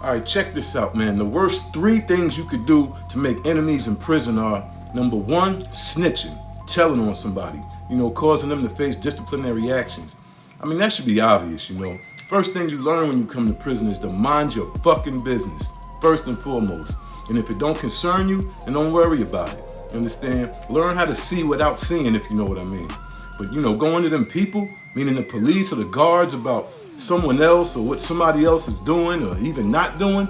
All right, check this out, man. The worst 3 things you could do to make enemies in prison are, number 1, snitching, telling on somebody, causing them to face disciplinary actions. I mean, that should be obvious. First thing you learn when you come to prison is to mind your fucking business, first and foremost. And if it don't concern you, then don't worry about it. You understand? Learn how to see without seeing, if you know what I mean. But, going to them people, meaning the police or the guards, about someone else or what somebody else is doing or even not doing,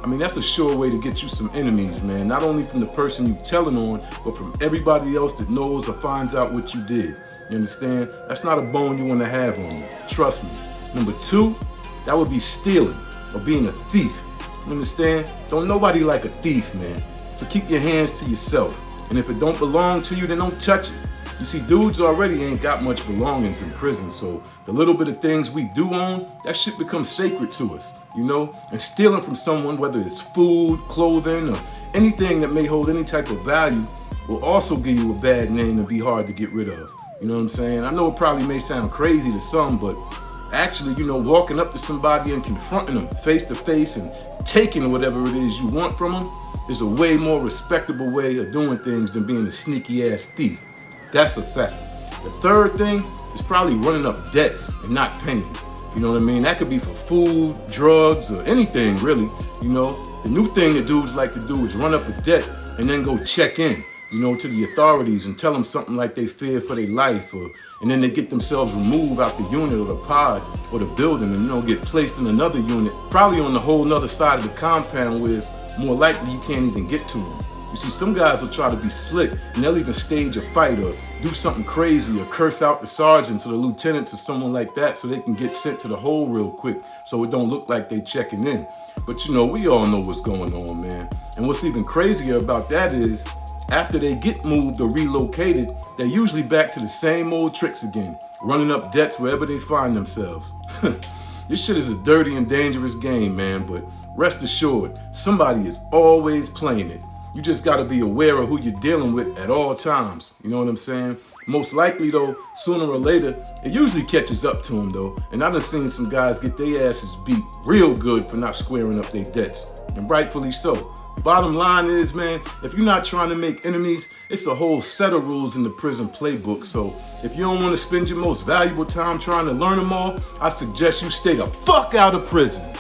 I mean, that's a sure way to get you some enemies, man. Not only from the person you telling on, but from everybody else that knows or finds out what you did. You understand? That's not a bone you want to have on you. Trust me. Number 2, that would be stealing or being a thief. You understand? Don't nobody like a thief, man. So keep your hands to yourself. And if it don't belong to you, then don't touch it. You see, dudes already ain't got much belongings in prison, so the little bit of things we do own, that shit becomes sacred to us, And stealing from someone, whether it's food, clothing, or anything that may hold any type of value, will also give you a bad name and be hard to get rid of. You know what I'm saying? I know it probably may sound crazy to some, but actually, walking up to somebody and confronting them face to face and taking whatever it is you want from them is a way more respectable way of doing things than being a sneaky ass thief. That's a fact. The third thing is probably running up debts and not paying. You know what I mean? That could be for food, drugs, or anything really. The new thing that dudes like to do is run up a debt and then go check in, to the authorities and tell them something like they fear for their life, and then they get themselves removed out the unit or the pod or the building and get placed in another unit, probably on the whole nother side of the compound where it's more likely you can't even get to them. You see, some guys will try to be slick and they'll even stage a fight or do something crazy or curse out the sergeants or the lieutenants or someone like that so they can get sent to the hole real quick so it don't look like they checking in. But we all know what's going on, man. And what's even crazier about that is after they get moved or relocated, they're usually back to the same old tricks again, running up debts wherever they find themselves. This shit is a dirty and dangerous game, man, but rest assured, somebody is always playing it. You just got to be aware of who you're dealing with at all times. You know what I'm saying? Most likely, though, sooner or later, it usually catches up to them, though. And I done seen some guys get their asses beat real good for not squaring up their debts. And rightfully so. Bottom line is, man, if you're not trying to make enemies, it's a whole set of rules in the prison playbook. So if you don't want to spend your most valuable time trying to learn them all, I suggest you stay the fuck out of prison.